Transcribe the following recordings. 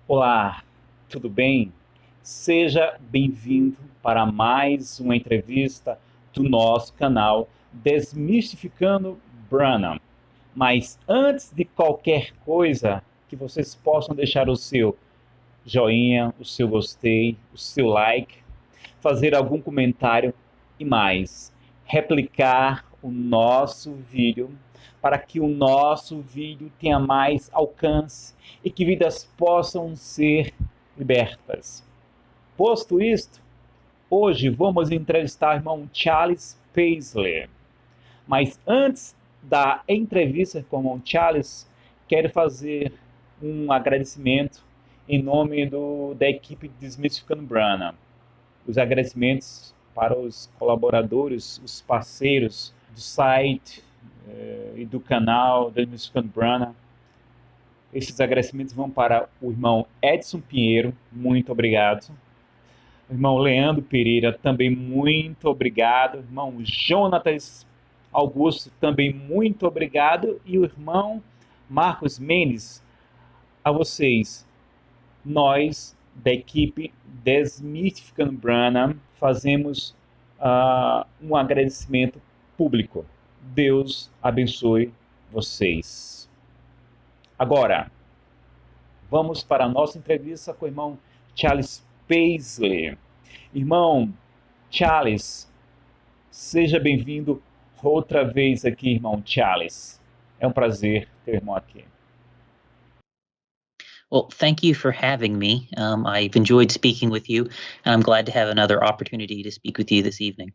Olá, tudo bem? Seja bem-vindo para mais uma entrevista do nosso canal Desmistificando Branham. Mas antes de qualquer coisa, que vocês possam deixar o seu joinha, o seu gostei, o seu like, fazer algum comentário e mais, replicar o nosso vídeo para que o nosso vídeo tenha mais alcance e que vidas possam ser libertas. Posto isto, hoje vamos entrevistar o irmão Charles Paisley. Mas antes da entrevista com o irmão Charles, quero fazer um agradecimento em nome da equipe de Desmistificando Branham. Os agradecimentos para os colaboradores, os parceiros do site e do canal Desmistificando Branham. Esses agradecimentos vão para o irmão Edson Pinheiro, muito obrigado. O irmão Leandro Pereira, também muito obrigado. O irmão Jonatas Augusto, também muito obrigado. E o irmão Marcos Mendes, a vocês, nós da equipe Desmistificando Branham fazemos um agradecimento público. Deus abençoe vocês. Agora, vamos para a nossa entrevista com o irmão Charles Paisley. Irmão Charles, seja bem-vindo outra vez aqui, irmão Charles. É um prazer ter o irmão aqui. Well, thank you for having me. I've enjoyed speaking with you, and I'm glad to have another opportunity to speak with you this evening.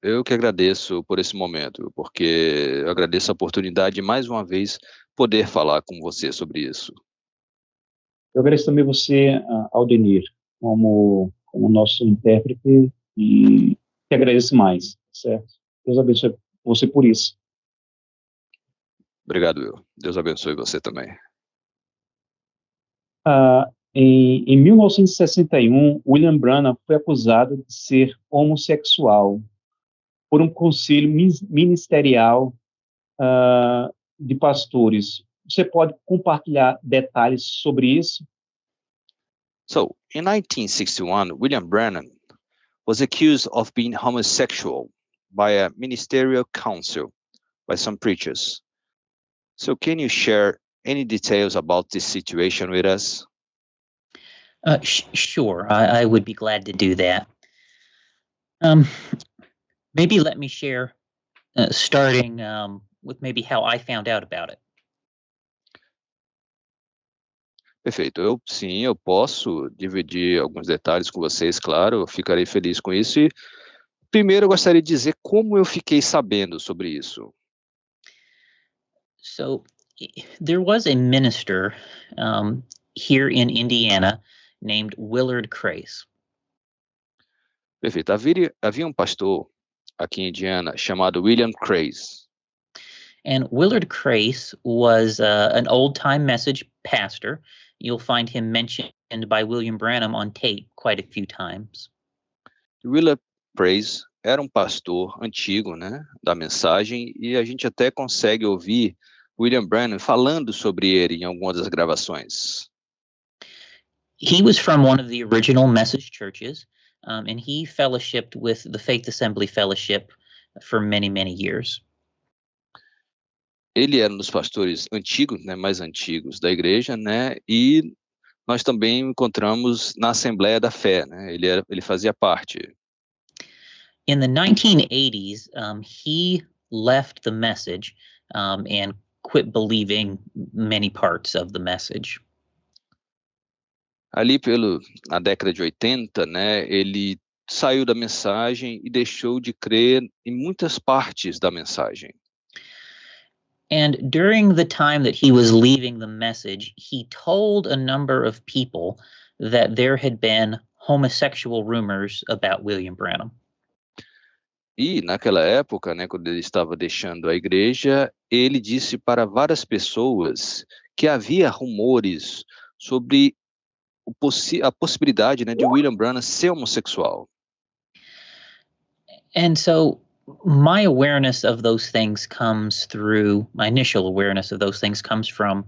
Eu que agradeço por esse momento, porque eu agradeço a oportunidade de mais uma vez poder falar com você sobre isso. Eu agradeço também você, Aldenir, como nosso intérprete e te agradeço mais, certo? Deus abençoe você por isso. Obrigado, Will. Deus abençoe você também. Em 1961, William Branham foi acusado de ser homossexual por um conselho ministerial de pastores. Você pode compartilhar detalhes sobre isso? So, in 1961, William Branham was accused of being homosexual by a ministerial council by some preachers. So, can you share any details about this situation with us? Sure, I would be glad to do that. Maybe let me share, starting with maybe how I found out about it. Perfeito. Eu posso dividir alguns detalhes com vocês, claro, eu ficarei feliz com isso. E primeiro eu gostaria de dizer como eu fiquei sabendo sobre isso. So, there was a minister here in Indiana named Willard Crace. Perfeito. Havia um pastor aqui em Indiana chamado William Crace. And Willard Crace was an old-time message pastor. You'll find him mentioned by William Branham on tape quite a few times. Willard Crace era um pastor antigo, né, da mensagem, e a gente até consegue ouvir William Branham falando sobre ele em algumas das gravações. He was from one of the original message churches, and he fellowshipped with the Faith Assembly Fellowship for many, many years. Ele era um dos pastores antigos, né, mais antigos da igreja, né, e nós também o encontramos na Assembleia da Fé, né, ele fazia parte. In the 1980s, he left the message and quit believing many parts of the message. Ali na década de 80, né, ele saiu da mensagem e deixou de crer em muitas partes da mensagem. And during the time that he was leaving the message, he told a number of people that there had been homosexual rumors about William Branham. E naquela época, né, quando ele estava deixando a igreja, ele disse para várias pessoas que havia rumores sobre a possibilidade, né, de William Branham ser homossexual. And so my awareness of those things comes through, my initial awareness of those things comes from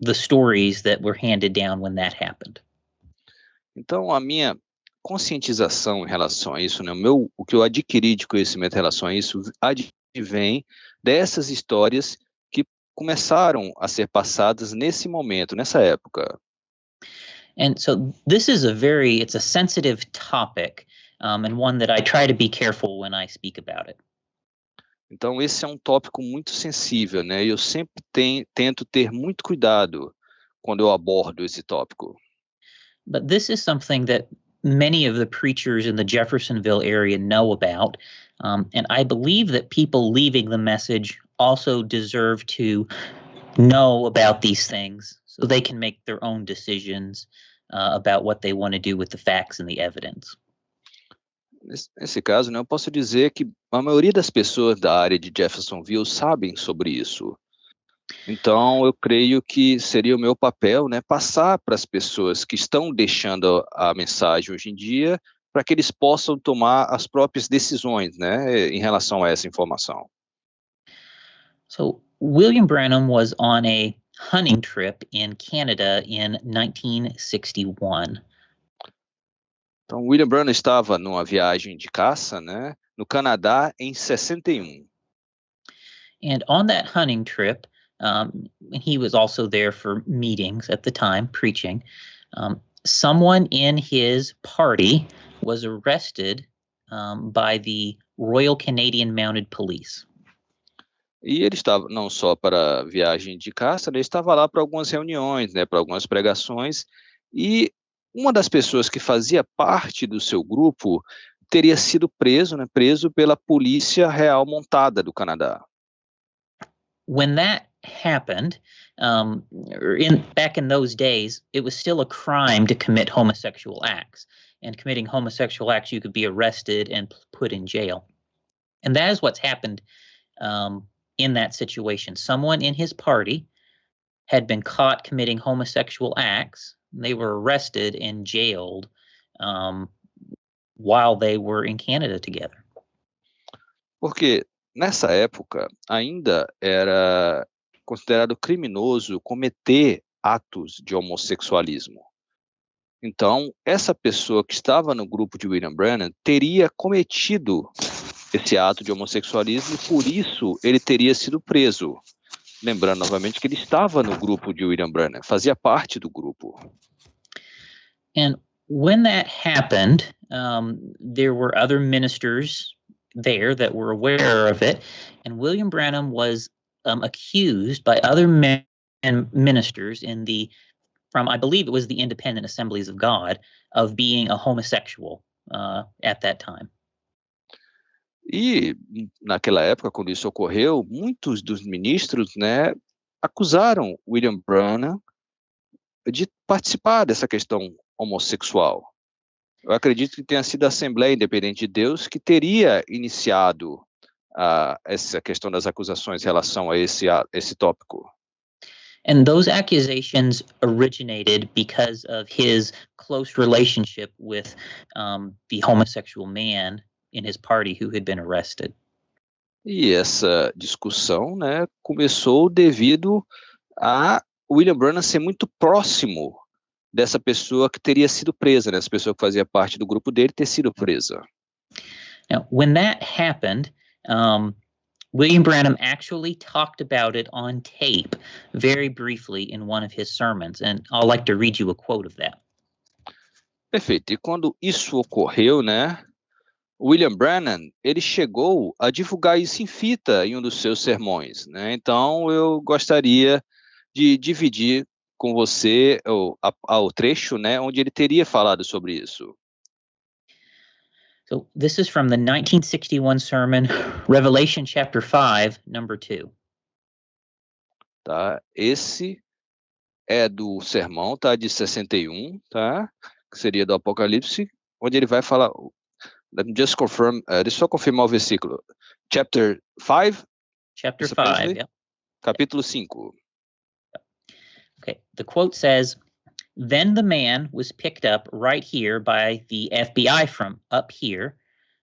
the stories that were handed down when that happened. Então, a minha conscientização em relação a isso, né, o que eu adquiri de conhecimento em relação a isso, advém dessas histórias que começaram a ser passadas nesse momento, nessa época. And so this is it's a sensitive topic, and one that I try to be careful when I speak about it. Então, esse é um tópico muito sensível, né? E eu sempre tento ter muito cuidado quando eu abordo esse tópico. But this is something that many of the preachers in the Jeffersonville area know about, and I believe that people leaving the message also deserve to know about these things so they can make their own decisions about what they want to do with the facts and the evidence. Nesse caso, né, eu posso dizer que a maioria das pessoas da área de Jeffersonville sabem sobre isso. Então, eu creio que seria o meu papel, né, passar para as pessoas que estão deixando a mensagem hoje em dia, para que eles possam tomar as próprias decisões, né, em relação a essa informação. So, William Branham was on a hunting trip in Canada in 1961. Então, William Branham estava numa viagem de caça, né, no Canadá em 61. And on that hunting trip, he was also there for meetings at the time, preaching. Someone in his party was arrested by the Royal Canadian Mounted Police. E ele estava não só para a viagem de caça, ele estava lá para algumas reuniões, né, para algumas pregações, e uma das pessoas que fazia parte do seu grupo teria sido preso, né, preso pela Polícia Real Montada do Canadá. When that happened, back in those days, it was still a crime to commit homosexual acts. And committing homosexual acts, you could be arrested and put in jail. And that is what's happened in that situation. Someone in his party had been caught committing homosexual acts. They were arrested and jailed while they were in Canada together. Porque nessa época ainda era considerado criminoso cometer atos de homossexualismo. Então, essa pessoa que estava no grupo de William Branham teria cometido esse ato de homossexualismo e por isso ele teria sido preso. Lembrando novamente que ele estava no grupo de William Branham, fazia parte do grupo. And when that happened, there were other ministers there that were aware of it, and William Branham was accused by other ministers from I believe it was the Independent Assemblies of God, of being a homosexual at that time. E naquela época, quando isso ocorreu, muitos dos ministros, né, acusaram William Branham de participar dessa questão homossexual. Eu acredito que tenha sido a Assembleia Independente de Deus que teria iniciado essa questão das acusações em relação a esse tópico. And those accusations originated because of his close relationship with the homosexual man in his party who had been arrested. E essa discussão, né, começou devido a William Branham ser muito próximo dessa pessoa que teria sido presa, né, essa pessoa que fazia parte do grupo dele ter sido presa. Now, when that happened, William Branham actually talked about it on tape very briefly in one of his sermons, and I'd like to read you a quote of that. Perfeito. E quando isso ocorreu, né, William Branham, ele chegou a divulgar isso em fita em um dos seus sermões, né? Então eu gostaria de dividir com você o trecho, né, onde ele teria falado sobre isso. So this is from the 1961 sermon, Revelation chapter 5, number 2. Tá? Esse é do sermão, tá, de 61, tá? Que seria do Apocalipse, onde ele vai falar. Let me just confirm, deixa eu só confirmar o versículo. Chapter 5? Chapter 5, yeah. Capítulo 5. Okay, the quote says, "Then the man was picked up right here by the FBI from up here,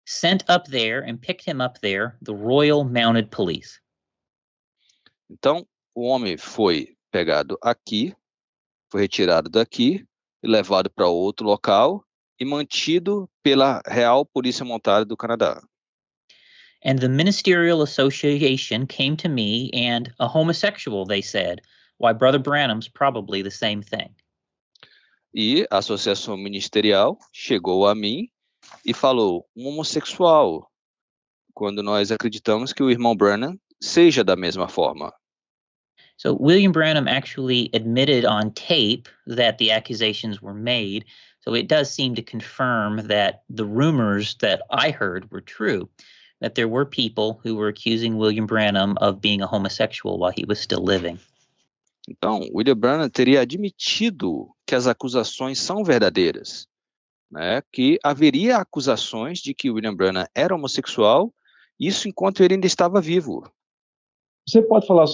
sent up there and picked him up there, the Royal Mounted Police." Então, o homem foi pegado aqui, foi retirado daqui e levado para outro local e mantido pela Real Polícia Montada do Canadá. And the Ministerial Association came to me, and a homosexual, they said. Why, Brother Branham's probably the same thing. E a Associação Ministerial chegou a mim e falou, homossexual, quando nós acreditamos que o irmão Branham seja da mesma forma. So William Branham actually admitted on tape that the accusations were made. So it does seem to confirm that the rumors that I heard were true, that there were people who were accusing William Branham of being a homosexual while he was still living. Então, William Branham teria admitido que as acusações são verdadeiras, né? Que haveria acusações de que William Branham era homossexual, isso enquanto ele ainda estava vivo. Você pode falar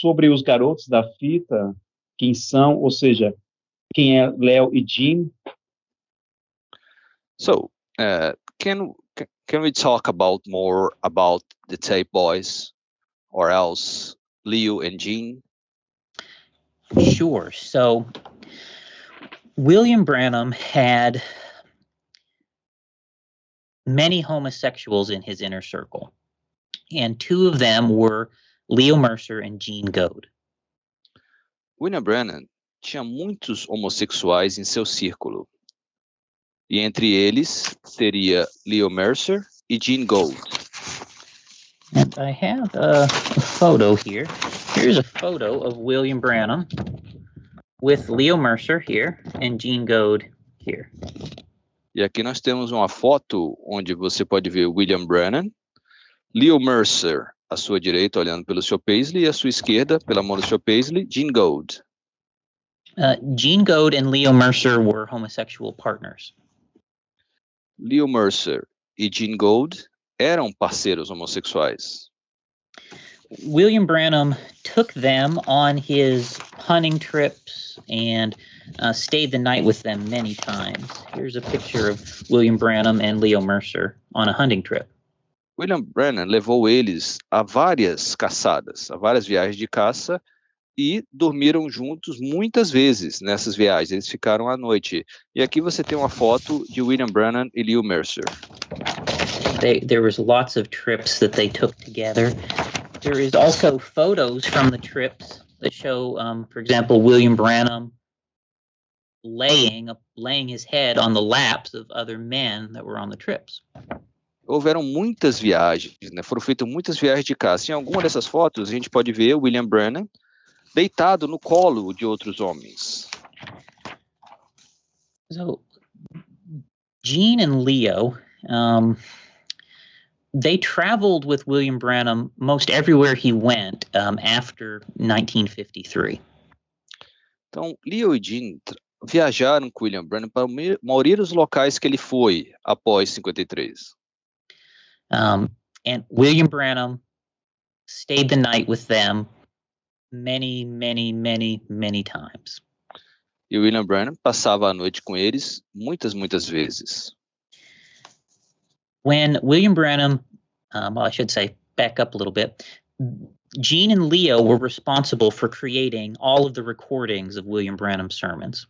sobre os garotos da fita, quem são, ou seja, quem é Léo e Jean? So, can we talk about more about the tape boys, or else Leo and Jean? Sure. So William Branham had many homosexuals in his inner circle, and two of them were Leo Mercer and Jean Goad. William Branham tinha muitos homossexuais em seu círculo. E entre eles seria Leo Mercer e Jean Goad. And I have a photo here. Here's a photo of William Branham with Leo Mercer here and Jean Goad here. E aqui nós temos uma foto onde você pode ver William Branham, Leo Mercer à sua direita olhando pelo Sr. Paisley e à sua esquerda pela mão do Sr. Paisley, Jean Goad. Jean Goad and Leo Mercer were homosexual partners. Leo Mercer e Jean Goad eram parceiros homossexuais. William Branham took them on his hunting trips and stayed the night with them many times. Here's a picture of William Branham and Leo Mercer on a hunting trip. William Branham levou eles a várias caçadas, a várias viagens de caça e dormiram juntos muitas vezes nessas viagens. Eles ficaram à noite. E aqui você tem uma foto de William Branham e Leo Mercer. There was lots of trips that they took together. There is also photos from the trips that show, for example, William Branham laying his head on the laps of other men that were on the trips. Houveram muitas viagens, né? Foram feitas muitas viagens de caça. Em alguma dessas fotos, a gente pode ver William Branham deitado no colo de outros homens. So, Jean and Leo, they traveled with William Branham most everywhere he went after 1953. Então, Leo e Jean viajaram com William Branham para a maioria dos locais que ele foi após 53. And William Branham stayed the night with them many, many, many, many times. E William Branham passava a noite com eles muitas vezes. When William Branham, well, I should say, back up a little bit, Jean and Leo were responsible for creating all of the recordings of William Branham's sermons.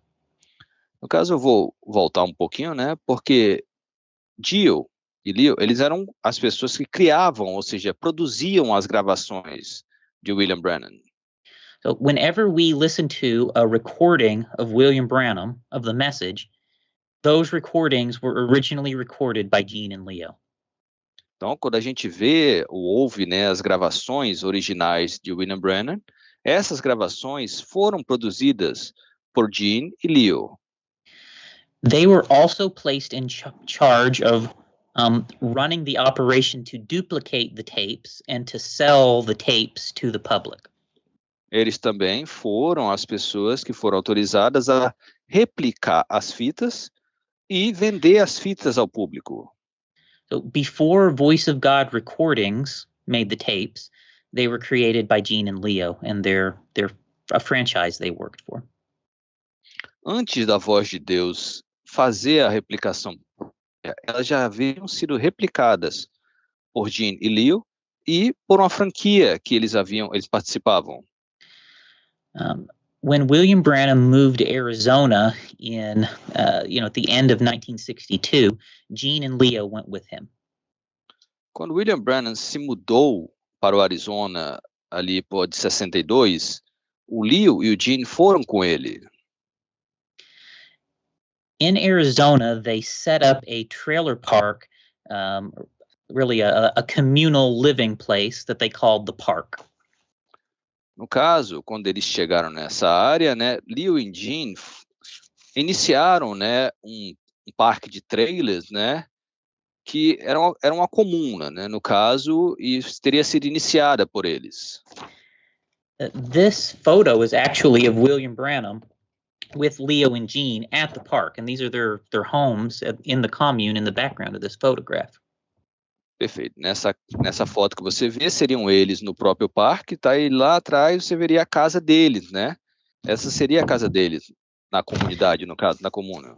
No caso, eu vou voltar um pouquinho, né? Porque Jill e Leo, eles eram as pessoas que criavam, ou seja, produziam as gravações de William Branham. So whenever we listen to a recording of William Branham, of the message, those recordings were originally recorded by Jean and Leo. Então, quando a gente vê ou ouve, né, as gravações originais de William Branham, essas gravações foram produzidas por Jean e Leo. They were also placed in charge of running the operation to duplicate the tapes and to sell the tapes to the public. Eles também foram as pessoas que foram autorizadas a replicar as fitas e vender as fitas ao público. So before Voice of God recordings made the tapes, they were created by Jean and Leo, and they're a franchise they worked for. Antes da Voz de Deus fazer a replicação, elas já haviam sido replicadas por Jean e Leo e por uma franquia que eles participavam. When William Branham moved to Arizona in, at the end of 1962, Gene and Leo went with him. Quando William Branham se mudou para o Arizona ali por de 62, o Leo e o Gene foram com ele. In Arizona, they set up a trailer park, really a communal living place that they called the Park. No caso, quando eles chegaram nessa área, né, Leo e Gene iniciaram, né, um parque de trailers, né, que era uma comuna, né, no caso, e teria sido iniciada por eles. This photo is actually of William Branham with Leo and Gene at the park, and these are their homes in the commune in the background of this photograph. Perfeito. Nessa foto que você vê, seriam eles no próprio parque, tá? E lá atrás você veria a casa deles, né? Essa seria a casa deles, na comunidade, no caso, na comuna.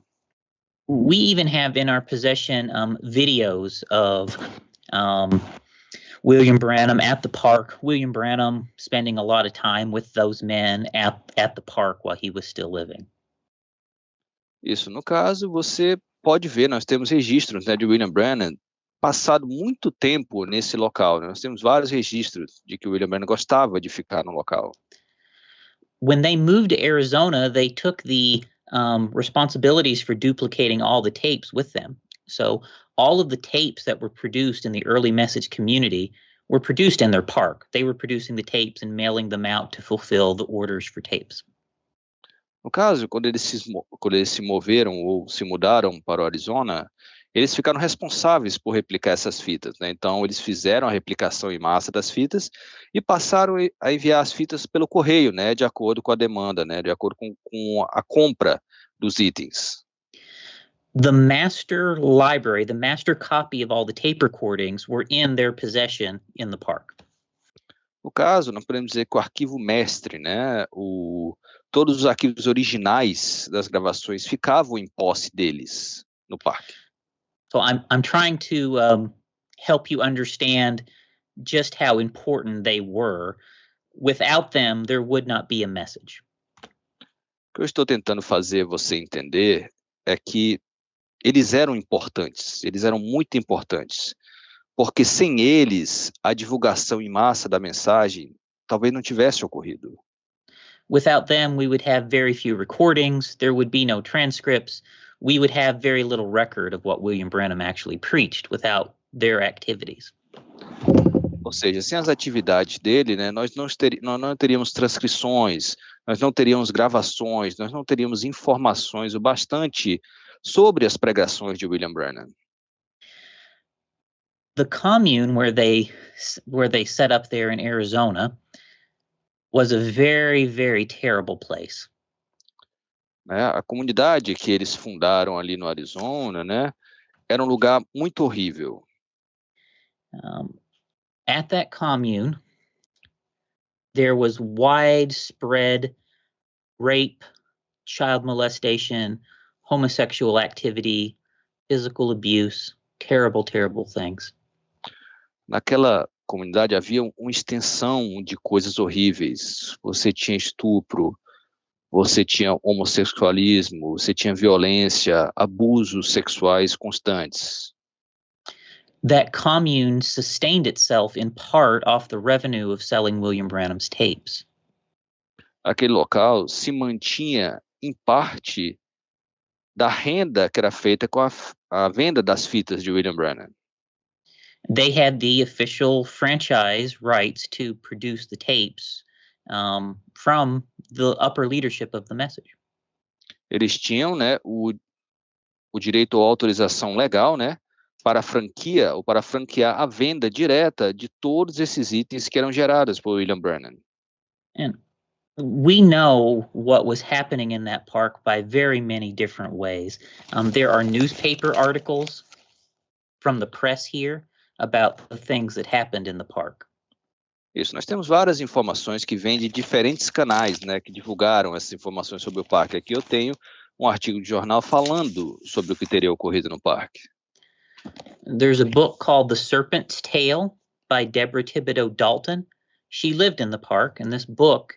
We even have in our possession videos of William Branham at the park, William Branham spending a lot of time with those men at the park while he was still living. Isso, no caso, você pode ver, nós temos registros, né, de William Branham passado muito tempo nesse local, né? Nós temos vários registros de que William Branham gostava de ficar no local. When they moved to Arizona, they took the responsibilities for duplicating all the tapes with them. So all of the tapes that were produced in the early message community were produced in their park. They were producing the tapes and mailing them out to fulfill the orders for tapes. No caso, quando eles se moveram ou se mudaram para o Arizona, eles ficaram responsáveis por replicar essas fitas, né? Então, eles fizeram a replicação em massa das fitas e passaram a enviar as fitas pelo correio, né? De acordo com a demanda, né? De acordo com a compra dos itens. The master library, the master copy of all the tape recordings were in their possession in the park. No caso, nós podemos dizer que o arquivo mestre, né? Todos os arquivos originais das gravações ficavam em posse deles no parque. So I'm trying to help you understand just how important they were. Without them, there would not be a message. O que eu estou tentando fazer você entender é que eles eram importantes, eles eram muito importantes, porque sem eles, a divulgação em massa da mensagem talvez não tivesse ocorrido. Without them, we would have very few recordings, there would be no transcripts, we would have very little record of what William Branham actually preached without their activities. Ou seja, sem as atividades dele, né, nós não teríamos transcrições, nós não teríamos gravações, nós não teríamos informações o bastante sobre as pregações de William Branham. The commune where they set up there in Arizona was a very, very terrible place. A comunidade que eles fundaram ali no Arizona, né, era um lugar muito horrível. At that commune, there was widespread rape, child molestation, homosexual activity, physical abuse, terrible, terrible things. Naquela comunidade havia uma extensão de coisas horríveis. Você tinha estupro, você tinha homossexualismo, você tinha violência, abusos sexuais constantes. That commune sustained itself in part off the revenue of selling William Branham's tapes. Aquele local se mantinha em parte da renda que era feita com a venda das fitas de William Branham. They had the official franchise rights to produce the tapes from the upper leadership of the message. Eles tinham, né, o direito à autorização legal, né, para franquia ou para franquear a venda direta de todos esses itens que eram gerados por William Branham. And we know what was happening in that park by very many different ways. There are newspaper articles from the press here about the things that happened in the park. Isso, nós temos várias informações que vêm de diferentes canais, né, que divulgaram essas informações sobre o parque. Aqui eu tenho um artigo de jornal falando sobre o que teria ocorrido no parque. There's a book called The Serpent's Tale by Deborah Thibodeau Dalton. She lived in the park, and this book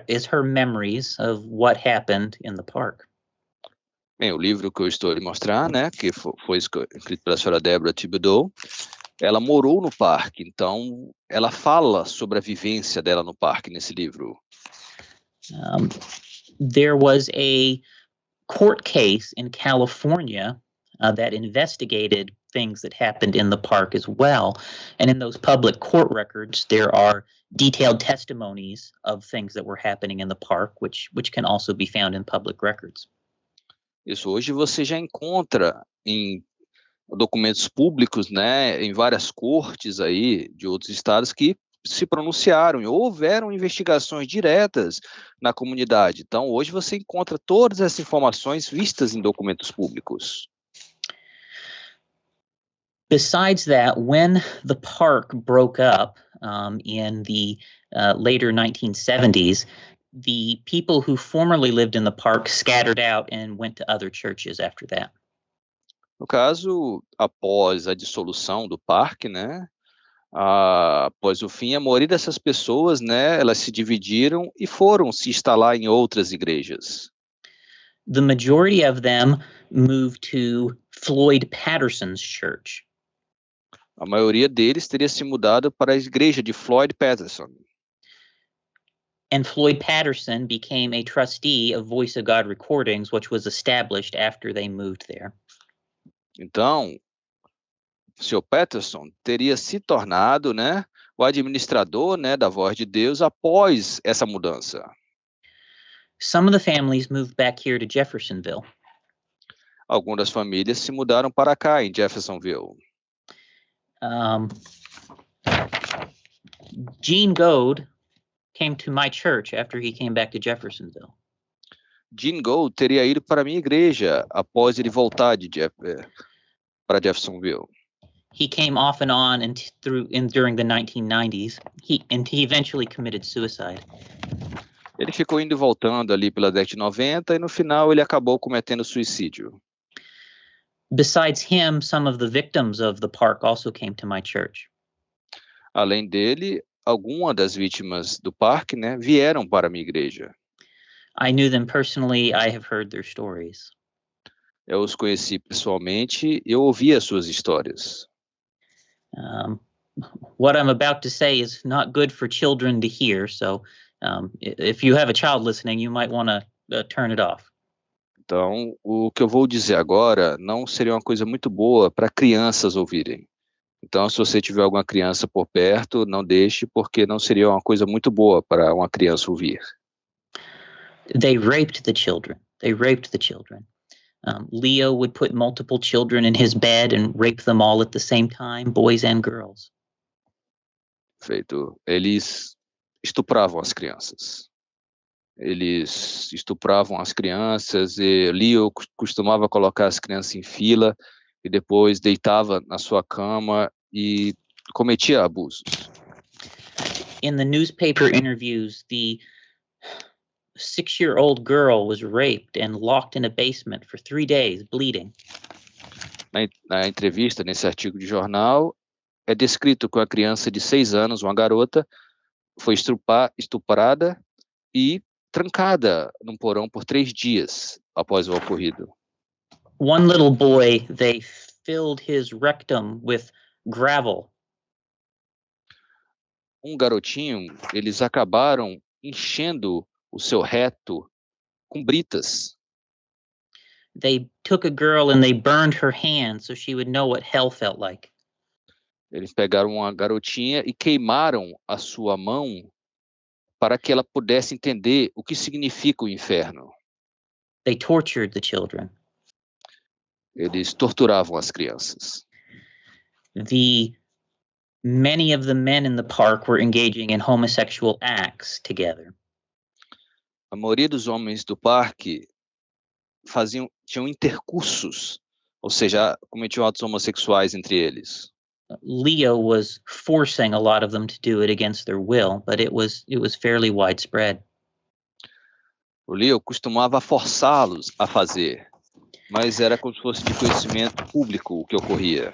is her memories of what happened in the park. Bem, o livro que eu estou lhe mostrar, né, que foi escrito pela senhora Deborah Thibodeau, ela morou no parque, então ela fala sobre a vivência dela no parque nesse livro. There was a court case in California that investigated things that happened in the park as well. And in those public court records, there are detailed testimonies of things that were happening in the park, which can also be found in public records. Isso hoje você já encontra em documentos públicos, né, em várias cortes aí de outros estados que se pronunciaram e houveram investigações diretas na comunidade. Então, hoje você encontra todas essas informações vistas em documentos públicos. Besides that, when the park broke up in the later 1970s, the people who formerly lived in the park scattered out and went to other churches after that. No caso, após a dissolução do parque, né, após o fim, a maioria dessas pessoas, né, elas se dividiram e foram se instalar em outras igrejas. The majority of them moved to Floyd Patterson's church. A maioria deles teria se mudado para a igreja de Floyd Patterson. And Floyd Patterson became a trustee of Voice of God Recordings, which was established after they moved there. Então, o Sr. Patterson teria se tornado, né, o administrador, né, da Voz de Deus após essa mudança. Some of the families moved back here to Jeffersonville. Algumas das famílias se mudaram para cá, em Jeffersonville. Gene Goad came to my church after he came back to Jeffersonville. Gene Goad teria ido para a minha igreja após ele voltar para Jeffersonville. He came off and on during the 1990s. He eventually committed suicide. Ele ficou indo e voltando ali pela década de 90 e no final ele acabou cometendo suicídio. Besides him, some of the victims of the park also came to my church. Além dele, algumas das vítimas do parque, né, vieram para a minha igreja. I knew them personally. I have heard their stories. Eu os conheci pessoalmente, eu ouvi as suas histórias. What I'm about to say is not good for children to hear, so if you have a child listening, you might want to turn it off. Então, o que eu vou dizer agora não seria uma coisa muito boa para crianças ouvirem. Então, se você tiver alguma criança por perto, não deixe, porque não seria uma coisa muito boa para uma criança ouvir. They raped the children. Leo would put multiple children in his bed and rape them all at the same time, boys and girls. Feito. Eles estupravam as crianças. Eles estupravam as crianças e Leo costumava colocar as crianças em fila e depois deitava na sua cama e cometia abusos. In the newspaper interviews, the 6-year-old girl was raped and locked in a basement for 3 days, bleeding. Na entrevista, nesse artigo de jornal, é descrito que uma criança de 6 anos, uma garota, foi estuprada e trancada num porão por 3 dias após o ocorrido. One little boy, they filled his rectum with gravel. Um garotinho, eles acabaram enchendo o seu reto com britas. They took a girl and they burned her hand so she would know what hell felt like. Eles pegaram uma garotinha e queimaram a sua mão para que ela pudesse entender o que significa o inferno. They tortured the children. Eles torturavam as crianças. Many of the men in the park were engaging in homosexual acts together. A maioria dos homens do parque tinham intercursos, ou seja, cometiam atos homossexuais entre eles. Leo was forcing a lot of them to do it against their will, but it was fairly widespread. O Leo costumava forçá-los a fazer, mas era como se fosse de conhecimento público o que ocorria.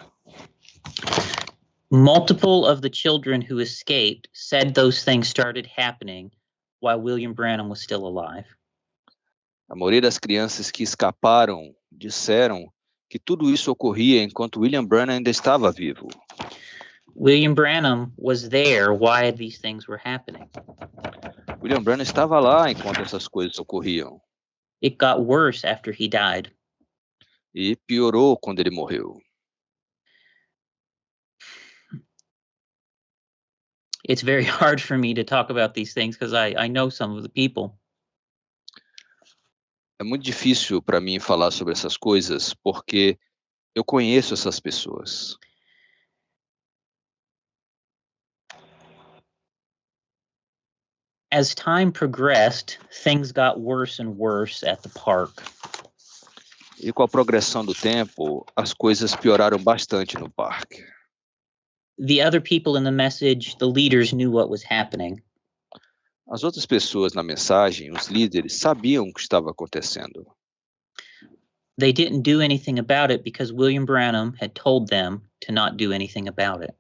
Multiple of the children who escaped said those things started happening while William Branham was still alive. A maioria das crianças que escaparam disseram que tudo isso ocorria enquanto William Branham ainda estava vivo. William Branham was there while these things were happening. William Branham estava lá enquanto essas coisas ocorriam. It got worse after he died. E piorou quando ele morreu. It's very hard for me to talk about these things because I know some of the people. É muito difícil para mim falar sobre essas coisas porque eu conheço essas pessoas. As time progressed, things got worse and worse at the park. E com a progressão do tempo, as coisas pioraram bastante no parque. The other people in the message, the leaders knew what was happening. As outras pessoas na mensagem, os líderes, sabiam o que estava acontecendo. They didn't do anything about it because William Branham had told them to not do anything about it.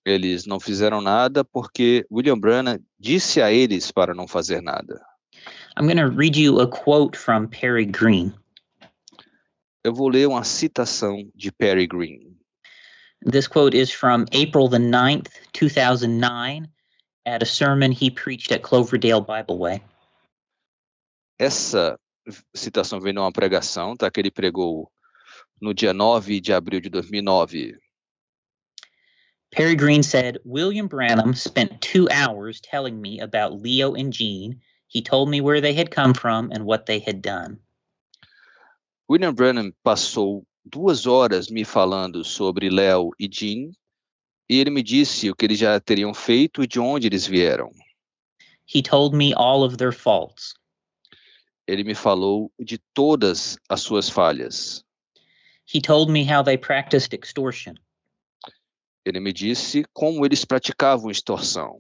Eles não fizeram nada porque William Branham disse a eles para não fazer nada. I'm going to read you a quote from Perry Green. Eu vou ler uma citação de Perry Green. This quote is from April the 9th, 2009, at a sermon he preached at Cloverdale Bible Way. Essa citação vem de uma pregação, tá, que ele pregou no dia 9 de abril de 2009. Perry Green said, William Branham spent 2 hours telling me about Leo and Jean. He told me where they had come from and what they had done. William Branham passou 2 horas me falando sobre Leo e Jean, e ele me disse o que eles já teriam feito e de onde eles vieram. He told me all of their faults. Ele me falou de todas as suas falhas. He told me how they practiced extortion. Ele me disse como eles praticavam extorsão.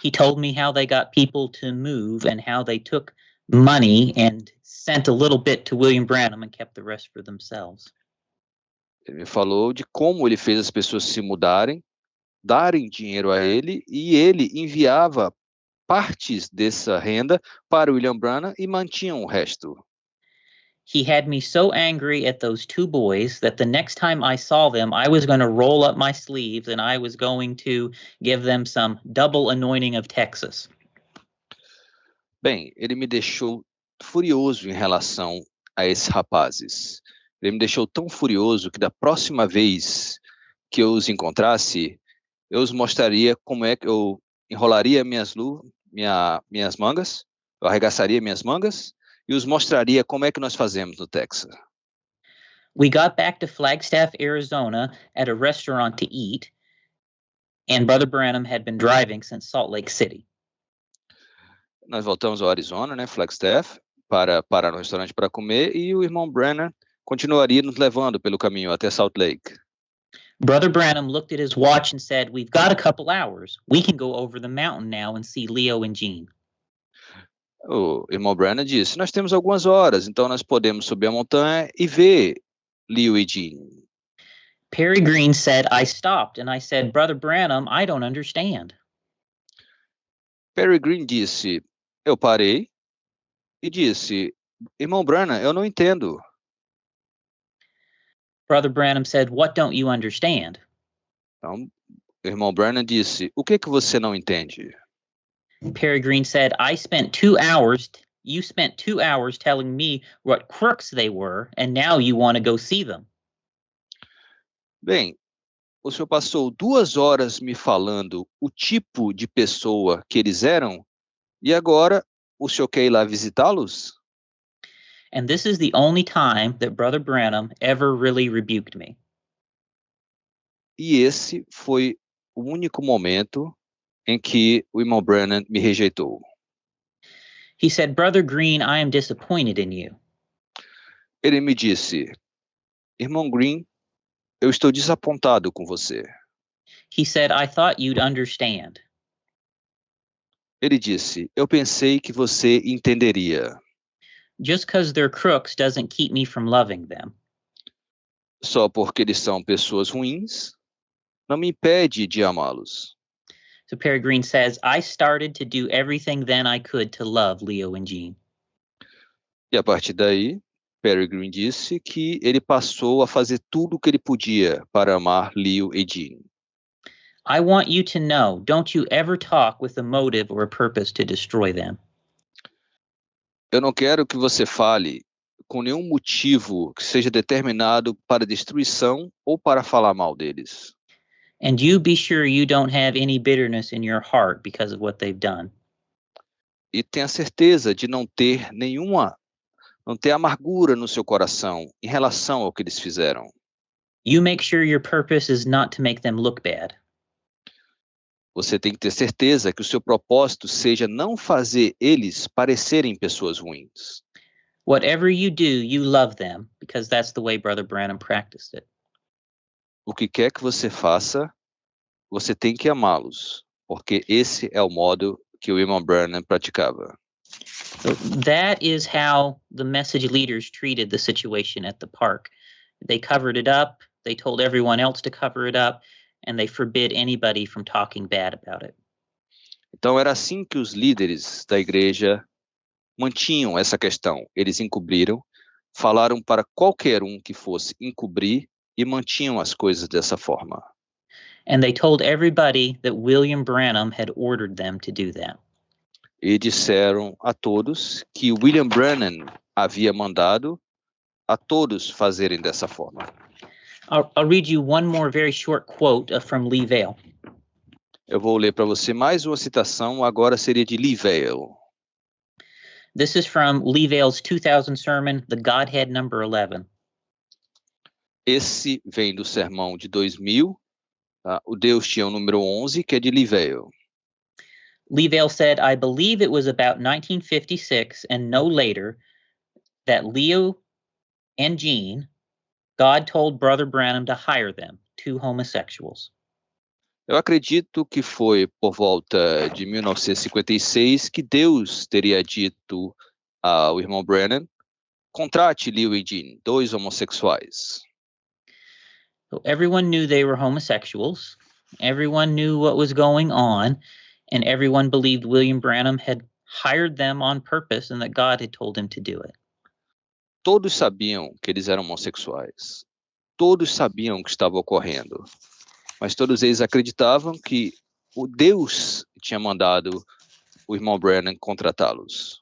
He told me how they got people to move and how they took money and sent a little bit to William Branham and kept the rest for themselves. Ele me falou de como ele fez as pessoas se mudarem, darem dinheiro a ele, e ele enviava partes dessa renda para William Branham e mantinha o resto. He had me so angry at those 2 boys that the next time I saw them, I was going to roll up my sleeves and I was going to give them some double anointing of Texas. Bem, ele me deixou furioso em relação a esses rapazes. Ele me deixou tão furioso que da próxima vez que eu os encontrasse, eu os mostraria como é que eu enrolaria minhas mangas, eu arregaçaria minhas mangas e os mostraria como é que nós fazemos no Texas. We got back to Flagstaff, Arizona at a restaurant to eat, and Brother Branham had been driving since Salt Lake City. Nós voltamos ao Arizona, né, Flagstaff, para no restaurante para comer, e o irmão Branham continuaria nos levando pelo caminho até Salt Lake. Brother Branham looked at his watch and said, "We've got a couple hours. We can go over the mountain now and see Leo and Jean." O irmão Branham disse, nós temos algumas horas, então nós podemos subir a montanha e ver Leo e Jean. Perry Green said, I stopped and I said, Brother Branham, I don't understand. Perry Green disse, eu parei e disse, irmão Branham, eu não entendo. Brother Branham said, what don't you understand? Então, o irmão Branham disse, o que você não entende? Perry Green said, you spent 2 hours telling me what crooks they were, and now you want to go see them. Bem, o senhor passou 2 horas me falando o tipo de pessoa que eles eram, e agora o senhor quer ir lá visitá-los? And this is the only time that Brother Branham ever really rebuked me. E esse foi o único momento em que o irmão Branham me rejeitou. He said, Brother Green, I am disappointed in you. Ele me disse, irmão Green, eu estou desapontado com você. He said, I thought you'd understand. Ele disse, eu pensei que você entenderia. Just because they're crooks doesn't keep me from loving them. Só porque eles são pessoas ruins, não me impede de amá-los. So Peregrine says, I started to do everything then I could to love Leo and Jean. E a partir daí, Peregrine disse que ele passou a fazer tudo o que ele podia para amar Leo e Jean. I want you to know, don't you ever talk with a motive or a purpose to destroy them. Eu não quero que você fale com nenhum motivo que seja determinado para destruição ou para falar mal deles. And you be sure you don't have any bitterness in your heart because of what they've done. E tenha certeza de não ter amargura no seu coração em relação ao que eles fizeram. You make sure your purpose is not to make them look bad. Você tem que ter certeza que o seu propósito seja não fazer eles parecerem pessoas ruins. Whatever you do, you love them because that's the way Brother Branham practiced it. O que quer que você faça, você tem que amá-los, porque esse é o modo que o irmão Branham praticava. So that is how the message leaders treated the situation at the park. They covered it up, they told everyone else to cover it up, and they forbid anybody from talking bad about it. Então era assim que os líderes da igreja mantinham essa questão. Eles encobriram, falaram para qualquer um que fosse encobrir e mantinham as coisas dessa forma. And they told everybody that William Branham had ordered them to do that. E disseram a todos que William Branham havia mandado a todos fazerem dessa forma. I'll read you one more very short quote from Lee Vale. Eu vou ler para você mais uma citação, agora seria de Lee Vale. This is from Lee Vale's 2000 sermon, The Godhead Number 11. Esse vem do sermão de 2000, o Deus tinha o número 11, que é de Lee Vale. Lee Vale said, I believe it was about 1956 and no later that Leo and Jean, God told Brother Branham to hire them, two homosexuals. Eu acredito que foi por volta de 1956 que Deus teria dito ao irmão Branham, contrate Leo e Jean, dois homossexuais. So everyone knew they were homosexuals. Everyone knew what was going on. And everyone believed William Branham had hired them on purpose and that God had told him to do it. Todos sabiam que eles eram homossexuais. Todos sabiam o que estava ocorrendo. Mas todos eles acreditavam que o Deus tinha mandado o irmão Branham contratá-los.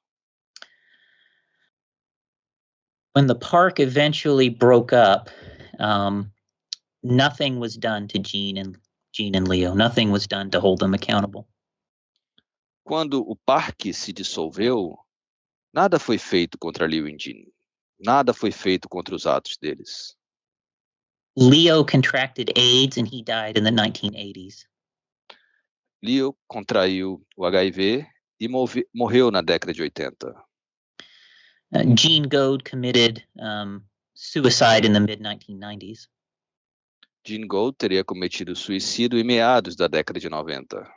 When the park eventually broke up, nothing was done to Jean and Leo. Nothing was done to hold them accountable. Quando o parque se dissolveu, nada foi feito contra Leo e Jean. Nada foi feito contra os atos deles. Leo contracted AIDS and he died in the 1980s. Leo contraiu o HIV e morreu na década de 80. Jean Goad committed suicide in the mid-1990s. Jean Gold teria cometido suicídio em meados da década de 90.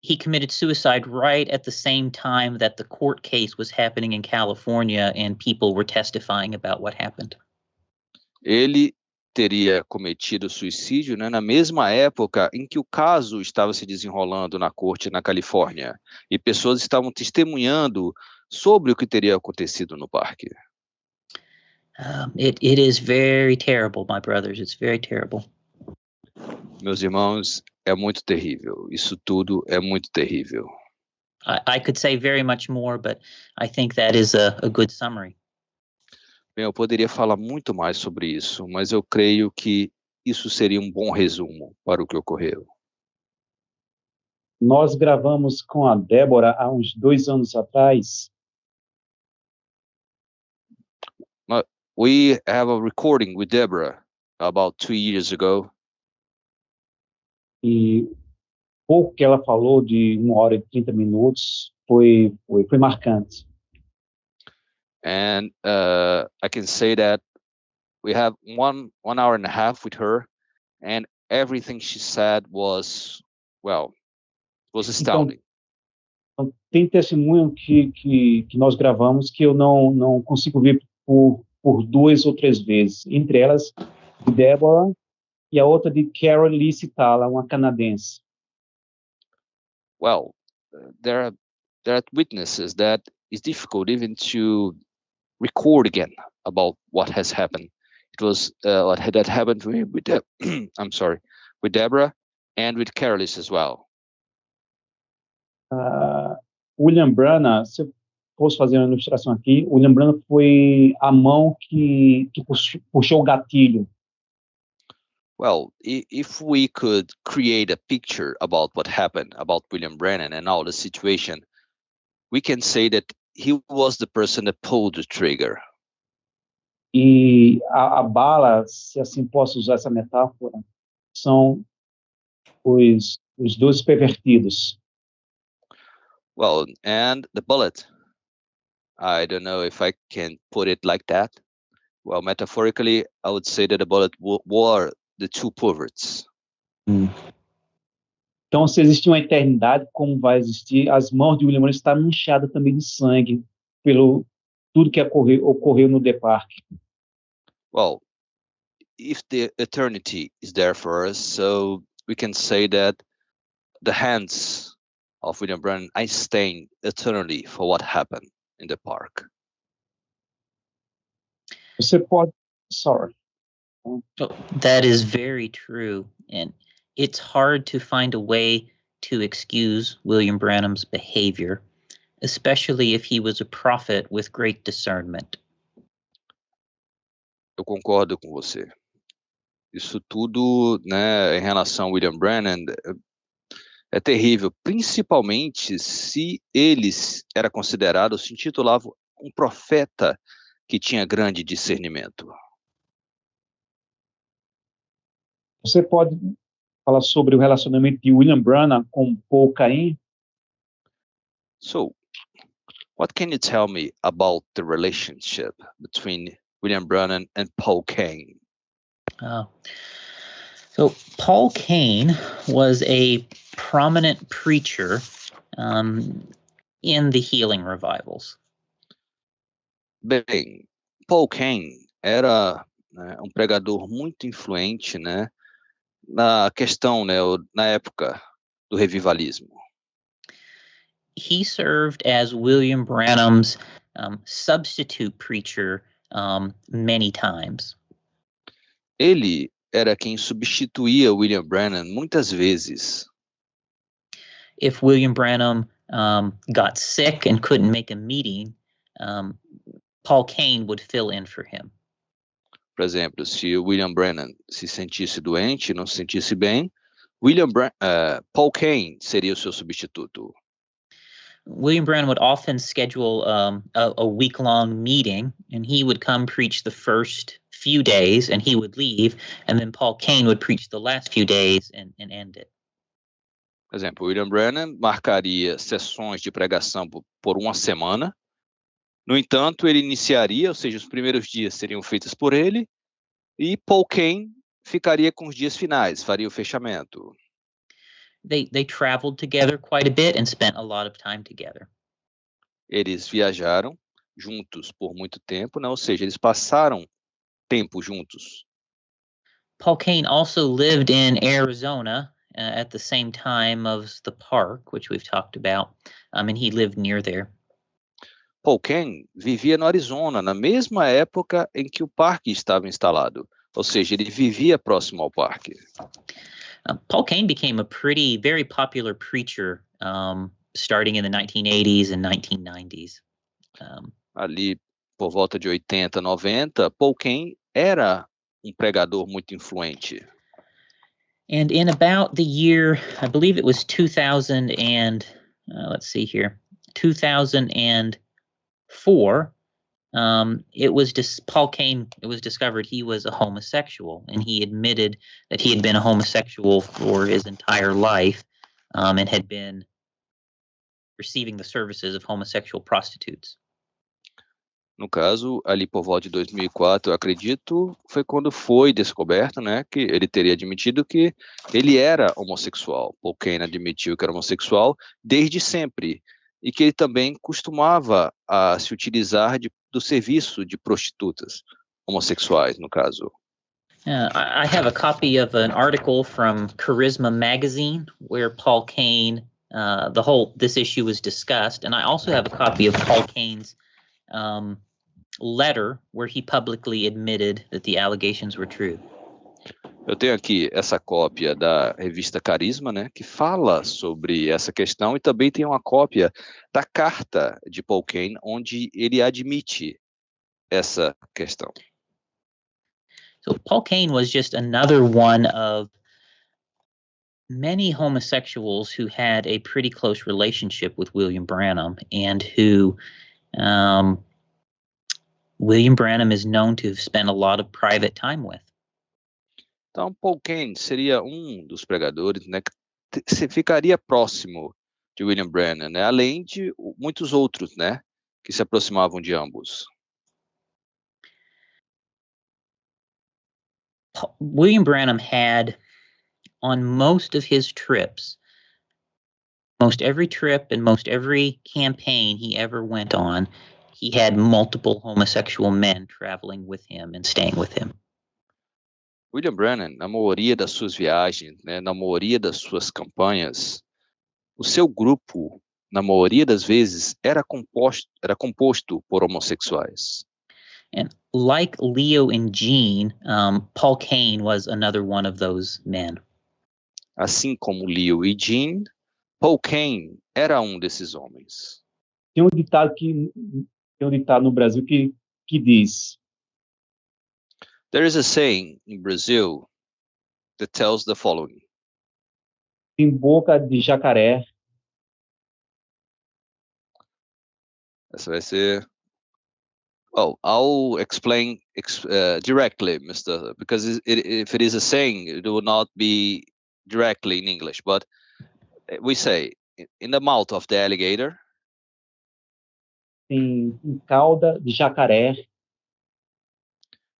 He committed suicide right at the same time that the court case was happening in California and people were testifying about what happened. Ele teria cometido suicídio, né, na mesma época em que o caso estava se desenrolando na corte na Califórnia e pessoas estavam testemunhando sobre o que teria acontecido no parque. It is very terrible, my brothers. It's very terrible. Meus irmãos, é muito terrível. Isso tudo é muito terrível. I could say very much more, but I think that is a good summary. Bem, eu poderia falar muito mais sobre isso, mas eu creio que isso seria um bom resumo para o que ocorreu. Nós gravamos com a Débora há uns 2 anos atrás. We have a recording with Deborah about 2 years ago. E pouco que ela falou de 1 hora e 30 minutos foi marcante. And I can say that we have one hour and a half with her, and everything she said was astounding. Então, tem testemunho que nós gravamos que eu não consigo ver por 2 ou 3 vezes. Entre elas, de Deborah e a outra de Carol Lee Citala, uma canadense. Well, there are witnesses that it's difficult even to record again about what has happened. It was what had that happened with I'm sorry, with Deborah and with Carolis as well. William Branham, se eu fosse fazer uma ilustração aqui, William Branham foi a mão que puxou o gatilho. Well, if we could create a picture about what happened about William Branham and all the situation, we can say that he was the person that pulled the trigger. E a bala, se assim posso usar essa metáfora, são os dois pervertidos. Well, and the bullet, I don't know if I can put it like that. Well, metaphorically, I would say that the bullet were the two perverts. Então, se existe uma eternidade, como vai existir, as mãos de William Branham estão manchadas também de sangue pelo tudo que ocorreu no The Park. Well, if the eternity is there for us, so we can say that the hands of William Branham are stained eternally for what happened in the park. Você pode... Sorry. So that is very true. And it's hard to find a way to excuse William Branham's behavior, especially if he was a prophet with great discernment. Eu concordo com você. Isso tudo, né, em relação a William Branham é terrível, principalmente se ele era considerado, se intitulava um profeta que tinha grande discernimento. Você pode falar sobre o relacionamento de William Branham com Paul Cain? So, what can you tell me about the relationship between William Branham and Paul Cain? So Paul Cain was a prominent preacher in the healing revivals. Bem, Paul Cain era, né, um pregador muito influente, né, na questão, né, na época do revivalismo. He served as William Branham's substitute preacher many times. Ele era quem substituía William Branham muitas vezes. If William Branham got sick and couldn't make a meeting, Paul Cain would fill in for him. Por exemplo, se o William Branham se sentisse doente, não se sentisse bem, Paul Cain seria o seu substituto. William Branham would often schedule a week-long meeting, and he would come preach the first few days, and he would leave, and then Paul Cain would preach the last few days and end it. Por exemplo, William Branham marcaria sessões de pregação por uma semana. No entanto, ele iniciaria, ou seja, os primeiros dias seriam feitos por ele, e Paul Cain ficaria com os dias finais, faria o fechamento. They traveled together quite a bit and spent a lot of time together. Eles viajaram juntos por muito tempo, né? Ou seja, eles passaram tempo juntos. Paul Cain also lived in Arizona at the same time as the park, which we've talked about, and he lived near there. Paul Cain vivia no Arizona, na mesma época em que o parque estava instalado. Ou seja, ele vivia próximo ao parque. Paul Cain became a very popular preacher starting in the 1980s and 1990s. Ali, por volta de 80, 90, Paul Cain era pregador muito influente. And in about the year, I believe it was 2000 and, let's see here, 2004, Paul Cain, it was discovered he was a homosexual, and he admitted that he had been a homosexual for his entire life and had been receiving the services of homosexual prostitutes. No caso, ali por volta de 2004, eu acredito, foi quando foi descoberto, né, que ele teria admitido que ele era homossexual. Paul Cain admitiu que era homossexual desde sempre e que ele também costumava se utilizar do serviço de prostitutas homossexuais, no caso. I have a copy of an article from Charisma Magazine where Paul Cain this issue was discussed, and I also have a copy of Paul Cain's letter where he publicly admitted that the allegations were true. Eu tenho aqui essa cópia da revista Carisma, né, que fala sobre essa questão, e também tem uma cópia da carta de Paul Cain, onde ele admite essa questão. So Paul Cain was just another one of many homosexuals who had a pretty close relationship with William Branham, and who William Branham is known to have spent a lot of private time with. Então, Paul Cain seria dos pregadores, né, que ficaria próximo de William Branham, né, além de muitos outros, né, que se aproximavam de ambos. William Branham had, on most of his trips, most every trip and most every campaign he ever went on, he had multiple homosexual men traveling with him and staying with him. William Branham, na maioria das suas viagens, né, na maioria das suas campanhas, o seu grupo, na maioria das vezes, era composto por homossexuais. And like Leo and Jean, Paul Cain was another one of those men. Assim como Leo e Jean, Paul Cain era desses homens. Tem um ditado no Brasil que diz: There is a saying in Brazil that tells the following. em boca de jacaré. Essa vai ser... Oh, I'll explain directly, Mr. Because if it is a saying, it will not be directly in English. But we say, in the mouth of the alligator. Em cauda de jacaré.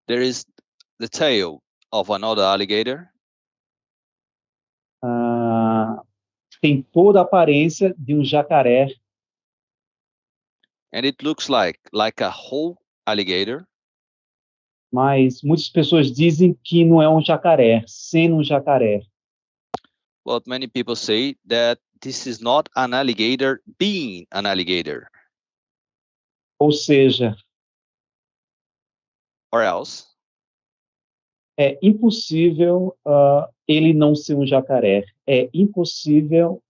There is the tail of another alligator. Tem toda a aparência de jacaré. And it looks like a whole alligator. Mas muitas pessoas dizem que não é jacaré, sendo jacaré. But many people say that this is not an alligator being an alligator. Ou seja, or else, é impossível ele não ser jacaré. É impossível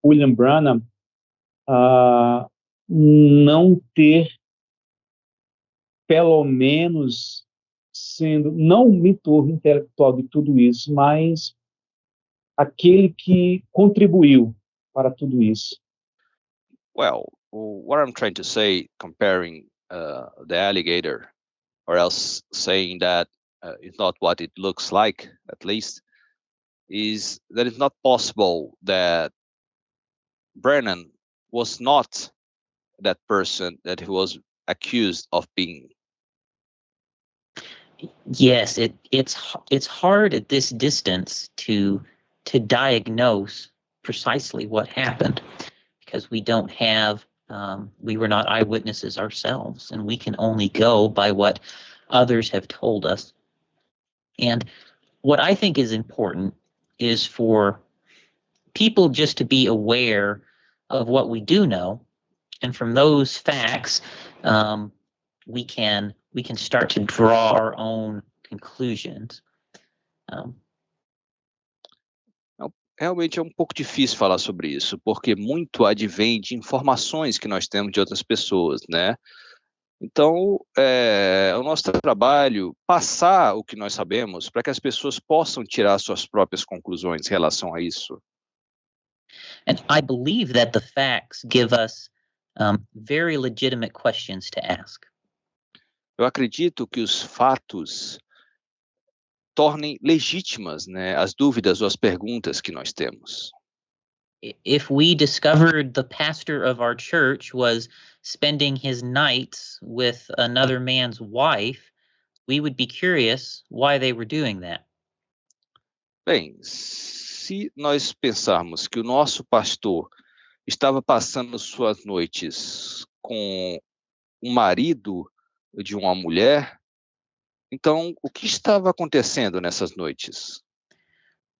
William Branham não ter, pelo menos, sendo não o mentor intelectual de tudo isso, mas aquele que contribuiu para tudo isso. Well, what I'm trying to say, comparing the alligator, or else saying that it's not what it looks like, at least, is that it's not possible that Branham was not that person that he was accused of being. Yes, it's hard at this distance to diagnose precisely what happened, because we don't have we were not eyewitnesses ourselves, and we can only go by what others have told us. And what I think is important is for people just to be aware of what we do know, and from those facts, we can start to draw our own conclusions. Realmente é pouco difícil falar sobre isso, porque muito advém de informações que nós temos de outras pessoas, né? Então, é o nosso trabalho passar o que nós sabemos para que as pessoas possam tirar suas próprias conclusões em relação a isso. And I believe that the facts give us very legitimate questions to ask. Eu acredito que os fatos tornem legítimas, né, as dúvidas ou as perguntas que nós temos. If we discovered the pastor of our church was spending his nights with another man's wife, we would be curious why they were doing that. Bem, se nós pensarmos que o nosso pastor estava passando suas noites com o marido de uma mulher, então o que estava acontecendo nessas noites?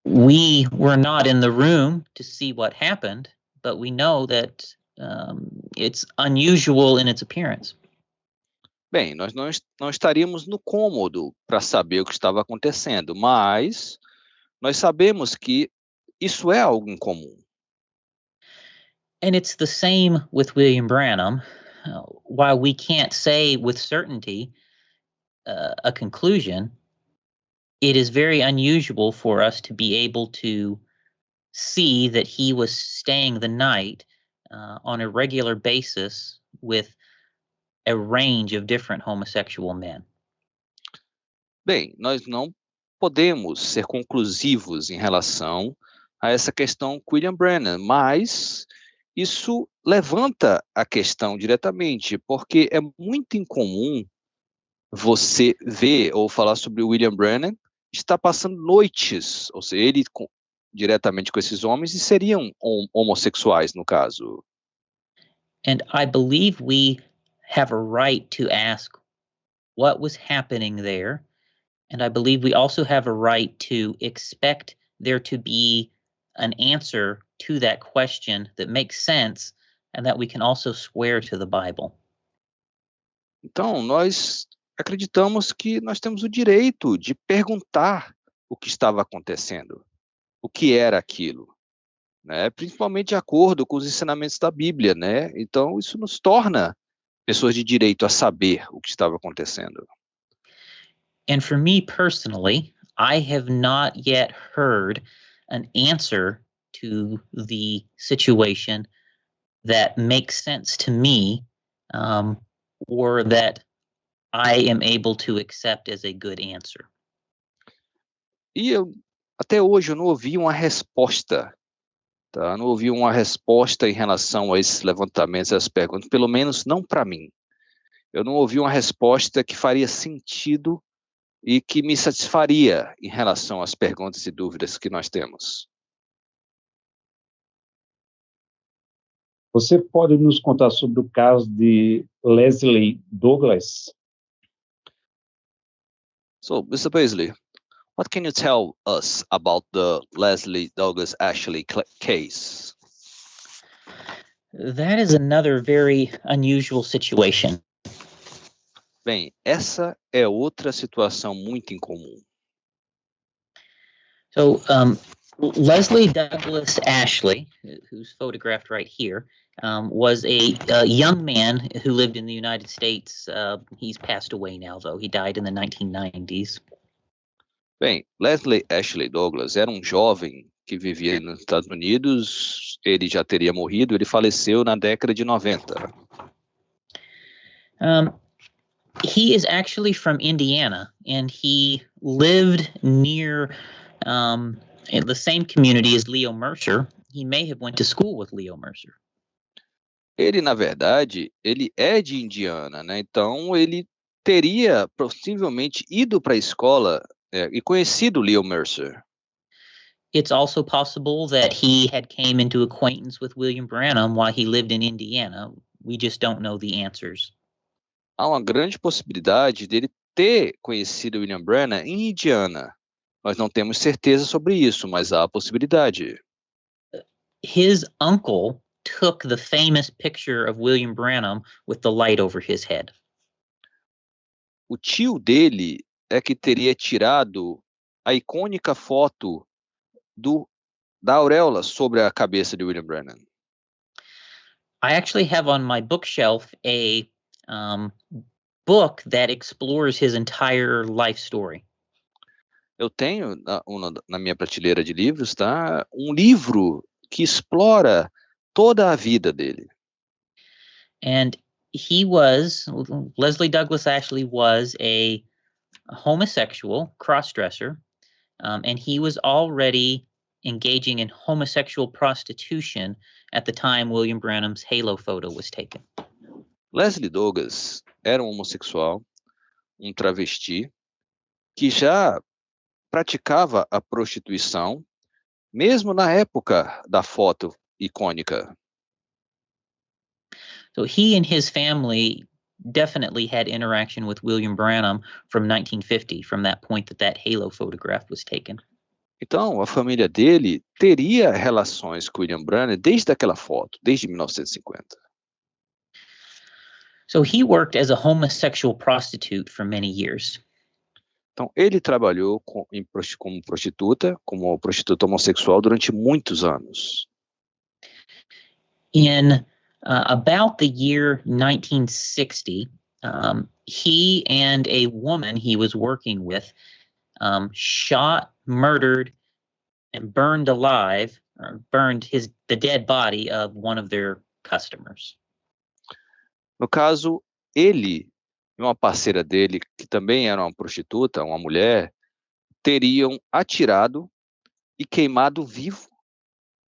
We were not in the room to see what happened, but we know that it's unusual in its appearance. Bem, nós não estaríamos no cômodo para saber o que estava acontecendo, mas nós sabemos que isso é algo incomum. And it's the same with William Branham. While we can't say with certainty a conclusion, it is very unusual for us to be able to see that he was staying the night on a regular basis with a range of different homosexual men. Bem, nós não podemos ser conclusivos em relação a essa questão com William Branham, mas isso levanta a questão diretamente, porque é muito incomum você ver ou falar sobre o William Branham estar passando noites, ou seja, ele diretamente com esses homens e seriam homossexuais no caso. And I believe we have a right to ask what was happening there. And I believe we also have a right to expect there to be an answer to that question that makes sense and that we can also square to the Bible. Então, nós acreditamos que nós temos o direito de perguntar o que estava acontecendo, o que era aquilo, né? Principalmente de acordo com os ensinamentos da Bíblia, né? Então, isso nos torna pessoas de direito a saber o que estava acontecendo. And for me personally, I have not yet heard an answer to the situation that makes sense to me, or that I am able to accept as a good answer. E até hoje eu não ouvi uma resposta, tá? Não ouvi uma resposta em relação a esses levantamentos, essas perguntas, pelo menos não para mim. Eu não ouvi uma resposta que faria sentido e que me satisfaria em relação às perguntas e dúvidas que nós temos. Você pode nos contar sobre o caso de Leslie Douglas? So, Mr. Paisley, what can you tell us about the Leslie Douglas Ashley case? That is another very unusual situation. Bem, essa é outra situação muito incomum. So, Leslie Douglas Ashley, who's photographed right here, was a young man who lived in the United States. He's passed away now, though. He died in the 1990s. Bem, Leslie Ashley Douglas era um jovem que vivia nos Estados Unidos. Ele já teria morrido, ele faleceu na década de 90. He is actually from Indiana, and he lived near in the same community as Leo Mercer. He may have went to school with Leo Mercer. Ele, na verdade, ele é de Indiana, né? Então, ele teria possivelmente ido para a escola e conhecido Leo Mercer. It's also possible that he had came into acquaintance with William Branham while he lived in Indiana. We just don't know the answers. Há uma grande possibilidade dele ter conhecido William Branham em Indiana. Nós não temos certeza sobre isso, mas há a possibilidade. His uncle took the famous picture of William Branham with the light over his head. O tio dele é que teria tirado a icônica foto da auréola sobre a cabeça de William Branham. I actually have on my bookshelf a book that explores his entire life story. Eu tenho na minha prateleira de livros, tá? Um livro que explora toda a vida dele. And Leslie Douglas Ashley was a homosexual cross-dresser, and he was already engaging in homosexual prostitution at the time William Branham's halo photo was taken. Leslie Douglas era um homossexual, um travesti, que já praticava a prostituição, mesmo na época da foto icônica. So he and his family definitely had interaction with William Branham from 1950, from that point that halo photograph was taken. Então, a família dele teria relações com William Branham desde aquela foto, desde 1950. So he worked as a homosexual prostitute for many years. Então, ele trabalhou como prostituta homossexual durante muitos anos. In about the year 1960, he and a woman he was working with shot, murdered, and burned alive, or burned the dead body of one of their customers. No caso, ele e uma parceira dele, que também era uma prostituta, uma mulher, teriam atirado e queimado vivo